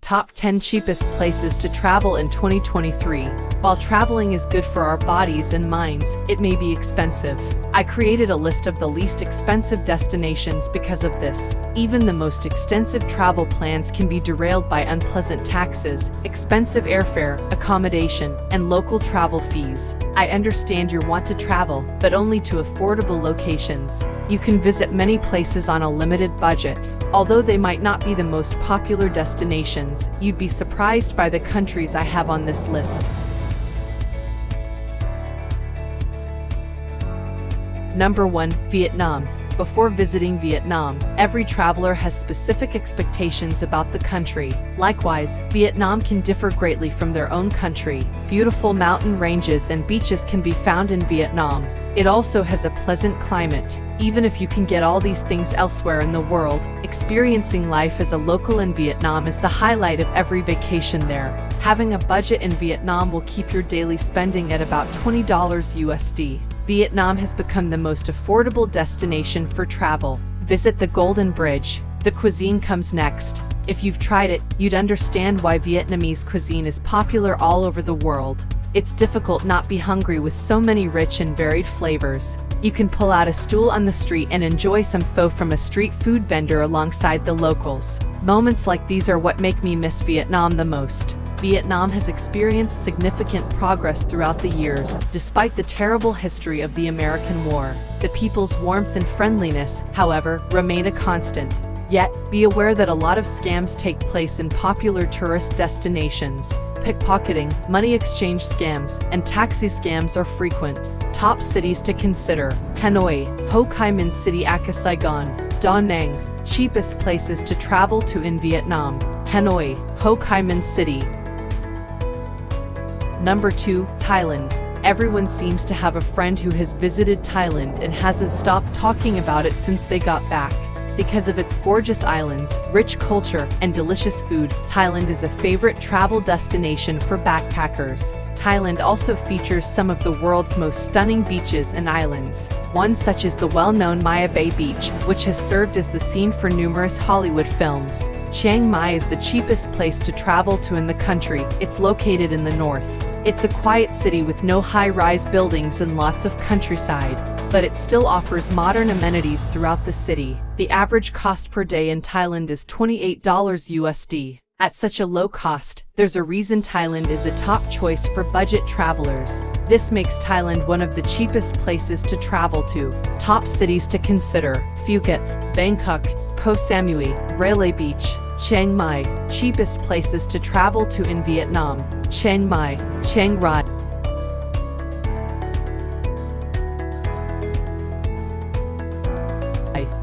Top 10 Cheapest Places to Travel in 2023. While traveling is good for our bodies and minds, it may be expensive. I created a list of the least expensive destinations because of this. Even the most extensive travel plans can be derailed by unpleasant taxes, expensive airfare, accommodation, and local travel fees. I understand you want to travel, but only to affordable locations. You can visit many places on a limited budget. Although they might not be the most popular destinations, you'd be surprised by the countries I have on this list. Number 1. Vietnam. Before visiting Vietnam, every traveler has specific expectations about the country. Likewise, Vietnam can differ greatly from their own country. Beautiful mountain ranges and beaches can be found in Vietnam. It also has a pleasant climate. Even if you can get all these things elsewhere in the world, experiencing life as a local in Vietnam is the highlight of every vacation there. Having a budget in Vietnam will keep your daily spending at about $20 USD. Vietnam has become the most affordable destination for travel. Visit the Golden Bridge. The cuisine comes next. If you've tried it, you'd understand why Vietnamese cuisine is popular all over the world. It's difficult not be hungry with so many rich and varied flavors. You can pull out a stool on the street and enjoy some pho from a street food vendor alongside the locals. Moments like these are what make me miss Vietnam the most. Vietnam has experienced significant progress throughout the years, despite the terrible history of the American War. The people's warmth and friendliness, however, remain a constant. Yet, be aware that a lot of scams take place in popular tourist destinations. Pickpocketing, money exchange scams, and taxi scams are frequent. Top cities to consider: Hanoi, Ho Chi Minh City, Aka Saigon, Da Nang. Cheapest places to travel to in Vietnam: Hanoi, Ho Chi Minh City. Number 2. Thailand. Everyone seems to have a friend who has visited Thailand and hasn't stopped talking about it since they got back. Because of its gorgeous islands, rich culture, and delicious food, Thailand is a favorite travel destination for backpackers. Thailand also features some of the world's most stunning beaches and islands. One such is the well-known Maya Bay Beach, which has served as the scene for numerous Hollywood films. Chiang Mai is the cheapest place to travel to in the country. It's located in the north. It's a quiet city with no high-rise buildings and lots of countryside, but it still offers modern amenities throughout the city. The average cost per day in Thailand is $28 USD. At such a low cost, there's a reason Thailand is a top choice for budget travelers. This makes Thailand one of the cheapest places to travel to. Top cities to consider: Phuket, Bangkok, Koh Samui, Railay Beach, Chiang Mai. Cheapest places to travel to in Vietnam: Chiang Mai, Chiang Rai.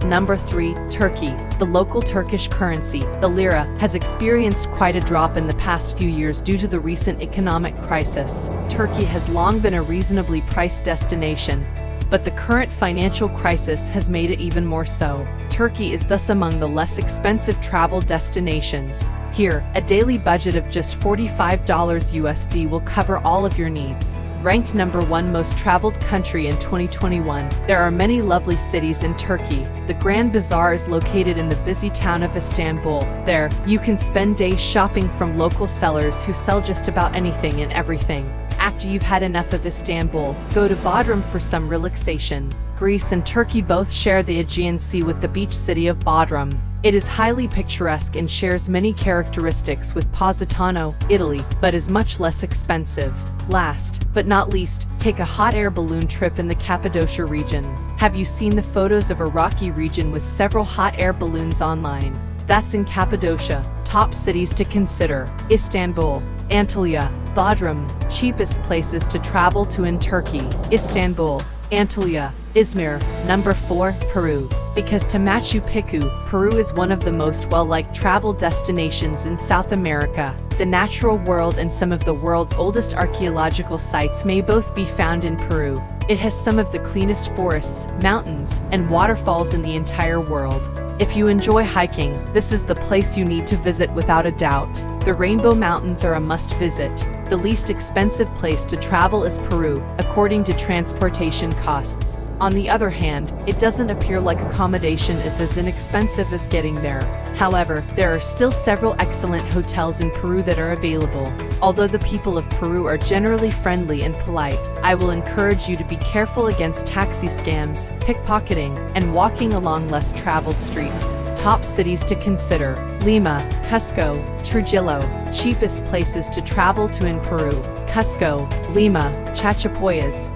Number 3. Turkey. The local Turkish currency, the lira, has experienced quite a drop in the past few years due to the recent economic crisis. Turkey has long been a reasonably priced destination, but the current financial crisis has made it even more so. Turkey is thus among the less expensive travel destinations. Here, a daily budget of just $45 USD will cover all of your needs. Ranked number 1 most traveled country in 2021, there are many lovely cities in Turkey. The Grand Bazaar is located in the busy town of Istanbul. There, you can spend days shopping from local sellers who sell just about anything and everything. After you've had enough of Istanbul, go to Bodrum for some relaxation. Greece and Turkey both share the Aegean Sea with the beach city of Bodrum. It is highly picturesque and shares many characteristics with Positano, Italy, but is much less expensive. Last, but not least, take a hot air balloon trip in the Cappadocia region. Have you seen the photos of a rocky region with several hot air balloons online? That's in Cappadocia. Top cities to consider: Istanbul, Antalya, Bodrum. Cheapest places to travel to in Turkey: Istanbul, Antalya, Izmir. Number 4. Peru. Because to Machu Picchu, Peru is one of the most well-liked travel destinations in South America. The natural world and some of the world's oldest archaeological sites may both be found in Peru. It has some of the cleanest forests, mountains, and waterfalls in the entire world. If you enjoy hiking, this is the place you need to visit without a doubt. The Rainbow Mountains are a must-visit. The least expensive place to travel is Peru, according to transportation costs. On the other hand, it doesn't appear like accommodation is as inexpensive as getting there. However, there are still several excellent hotels in Peru that are available. Although the people of Peru are generally friendly and polite, I will encourage you to be careful against taxi scams, pickpocketing, and walking along less traveled streets. Top cities to consider: Lima, Cusco, Trujillo. Cheapest places to travel to in Peru: Cusco, Lima, Chachapoyas.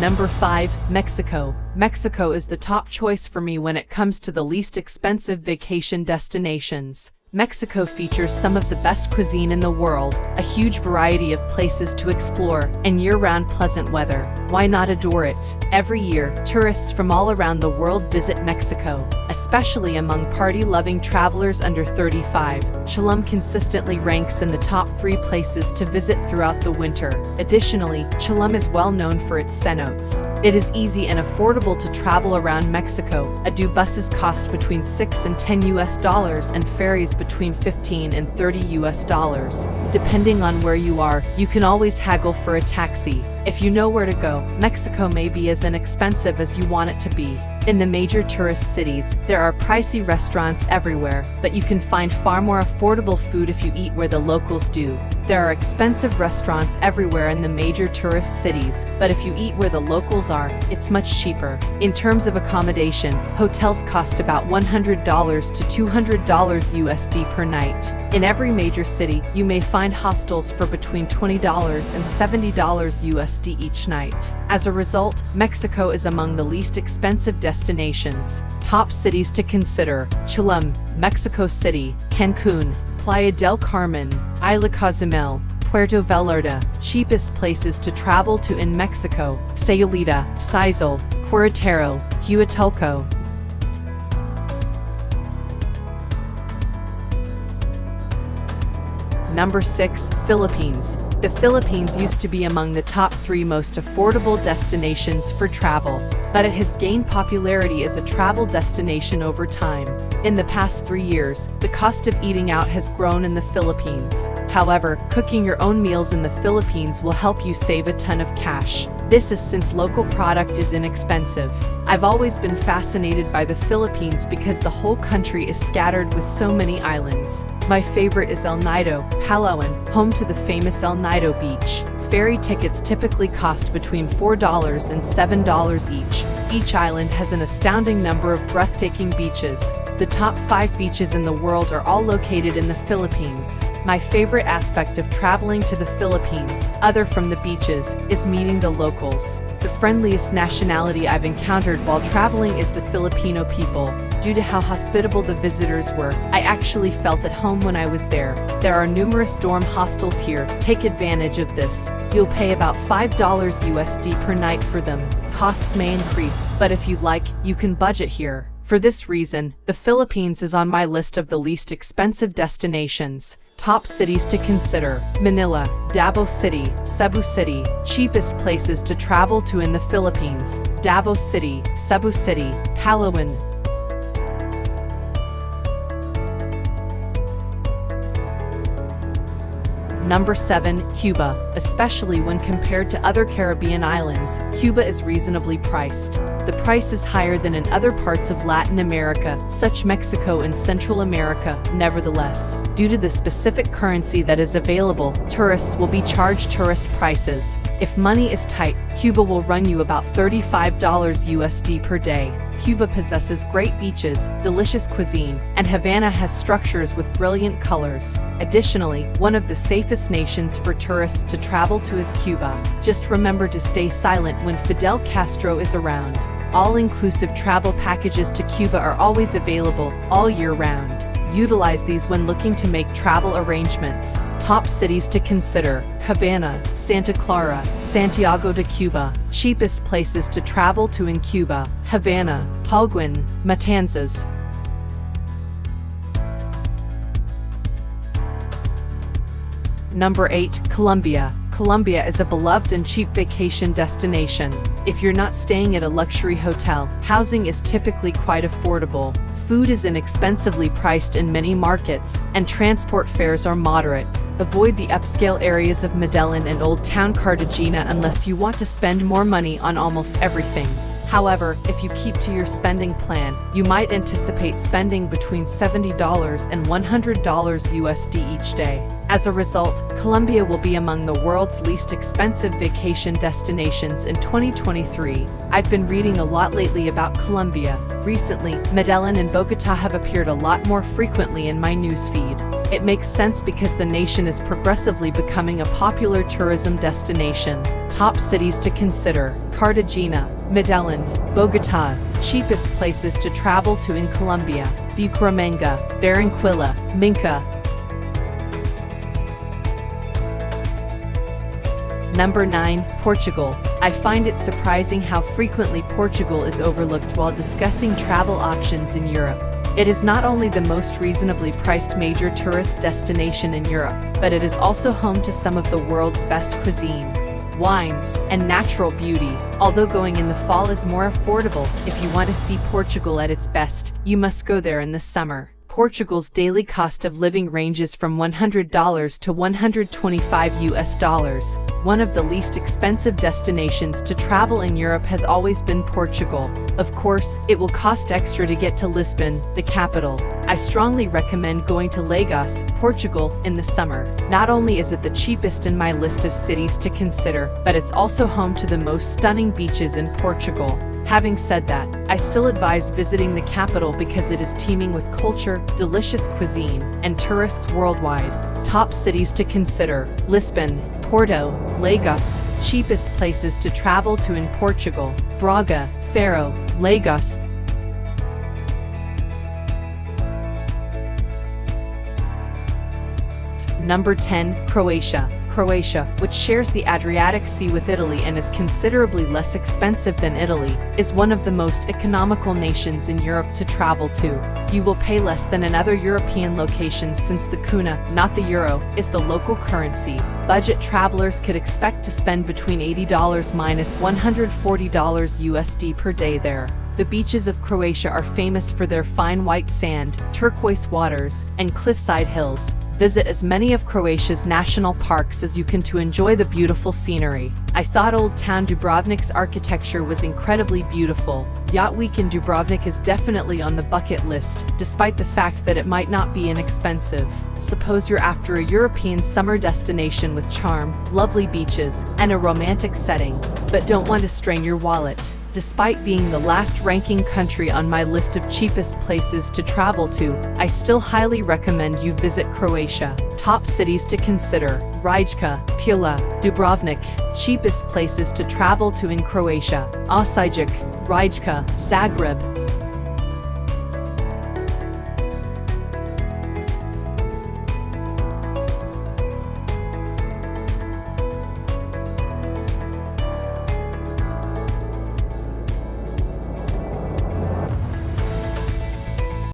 Number 5. Mexico. Mexico is the top choice for me when it comes to the least expensive vacation destinations. Mexico features some of the best cuisine in the world, a huge variety of places to explore, and year-round pleasant weather. Why not adore it? Every year, tourists from all around the world visit Mexico, especially among party-loving travelers under 35. Tulum consistently ranks in the top 3 places to visit throughout the winter. Additionally, Tulum is well known for its cenotes. It is easy and affordable to travel around Mexico. Buses cost between $6 and $10 and ferries between $15 and $30. Depending on where you are, you can always haggle for a taxi. If you know where to go, Mexico may be as inexpensive as you want it to be. In the major tourist cities, there are pricey restaurants everywhere, but you can find far more affordable food if you eat where the locals do. There are expensive restaurants everywhere in the major tourist cities, but if you eat where the locals are, it's much cheaper. In terms of accommodation, hotels cost about $100 to $200 USD per night. In every major city, you may find hostels for between $20 and $70 USD each night. As a result, Mexico is among the least expensive destinations. Top cities to consider: Tulum, Mexico City, Cancun, Playa del Carmen, Isla Cozumel, Puerto Vallarta. Cheapest places to travel to in Mexico: Sayulita, Sizal, Querétaro, Huatulco. Number 6. Philippines. The Philippines used to be among the top 3 most affordable destinations for travel, but it has gained popularity as a travel destination over time. In the past 3 years, the cost of eating out has grown in the Philippines. However, cooking your own meals in the Philippines will help you save a ton of cash. This is since local product is inexpensive. I've always been fascinated by the Philippines because the whole country is scattered with so many islands. My favorite is El Nido, Palawan, home to the famous El Nido Beach. Ferry tickets typically cost between $4 and $7 each. Each island has an astounding number of breathtaking beaches. The top 5 beaches in the world are all located in the Philippines. My favorite aspect of traveling to the Philippines, other from the beaches, is meeting the locals. The friendliest nationality I've encountered while traveling is the Filipino people. Due to how hospitable the visitors were, I actually felt at home when I was there. There are numerous dorm hostels here. Take advantage of this. You'll pay about $5 USD per night for them. Costs may increase, but if you'd like, you can budget here. For this reason, the Philippines is on my list of the least expensive destinations. Top cities to consider: Manila, Davao City, Cebu City. Cheapest places to travel to in the Philippines: Davao City, Cebu City, Palawan. Number 7. Cuba. Especially when compared to other Caribbean islands, Cuba is reasonably priced. The price is higher than in other parts of Latin America, such Mexico and Central America. Nevertheless, due to the specific currency that is available, tourists will be charged tourist prices. If money is tight, Cuba will run you about $35 USD per day. Cuba possesses great beaches, delicious cuisine, and Havana has structures with brilliant colors. Additionally, one of the safest nations for tourists to travel to is Cuba. Just remember to stay silent when Fidel Castro is around. All-inclusive travel packages to Cuba are always available, all year round. Utilize these when looking to make travel arrangements. Top cities to consider: Havana, Santa Clara, Santiago de Cuba. Cheapest places to travel to in Cuba: Havana, Holguin, Matanzas. Number 8. Colombia. Colombia is a beloved and cheap vacation destination. If you're not staying at a luxury hotel, housing is typically quite affordable. Food is inexpensively priced in many markets, and transport fares are moderate. Avoid the upscale areas of Medellin and Old Town Cartagena unless you want to spend more money on almost everything. However, if you keep to your spending plan, you might anticipate spending between $70 and $100 USD each day. As a result, Colombia will be among the world's least expensive vacation destinations in 2023. I've been reading a lot lately about Colombia. Recently, Medellin and Bogotá have appeared a lot more frequently in my newsfeed. It makes sense because the nation is progressively becoming a popular tourism destination. Top cities to consider: Cartagena, Medellin, Bogotá. Cheapest places to travel to in Colombia: Bucaramanga, Barranquilla, Minca. Number 9. Portugal. I find it surprising how frequently Portugal is overlooked while discussing travel options in Europe. It is not only the most reasonably priced major tourist destination in Europe, but it is also home to some of the world's best cuisine, wines, and natural beauty. Although going in the fall is more affordable, if you want to see Portugal at its best, you must go there in the summer. Portugal's daily cost of living ranges from $100 to $125 US. One of the least expensive destinations to travel in Europe has always been Portugal. Of course, it will cost extra to get to Lisbon, the capital. I strongly recommend going to Lagos, Portugal, in the summer. Not only is it the cheapest in my list of cities to consider, but it's also home to the most stunning beaches in Portugal. Having said that, I still advise visiting the capital because it is teeming with culture, delicious cuisine, and tourists worldwide. Top cities to consider: Lisbon, Porto, Lagos. Cheapest places to travel to in Portugal: Braga, Faro, Lagos. Number 10. Croatia. Croatia, which shares the Adriatic Sea with Italy and is considerably less expensive than Italy, is one of the most economical nations in Europe to travel to. You will pay less than in other European locations since the kuna, not the euro, is the local currency. Budget travelers could expect to spend between $80 minus $140 USD per day there. The beaches of Croatia are famous for their fine white sand, turquoise waters, and cliffside hills. Visit as many of Croatia's national parks as you can to enjoy the beautiful scenery. I thought Old Town Dubrovnik's architecture was incredibly beautiful. Yacht Week in Dubrovnik is definitely on the bucket list, despite the fact that it might not be inexpensive. Suppose you're after a European summer destination with charm, lovely beaches, and a romantic setting, but don't want to strain your wallet. Despite being the last ranking country on my list of cheapest places to travel to, I still highly recommend you visit Croatia. Top cities to consider: Rijeka, Pula, Dubrovnik. Cheapest places to travel to in Croatia: Osijek, Rijeka, Zagreb,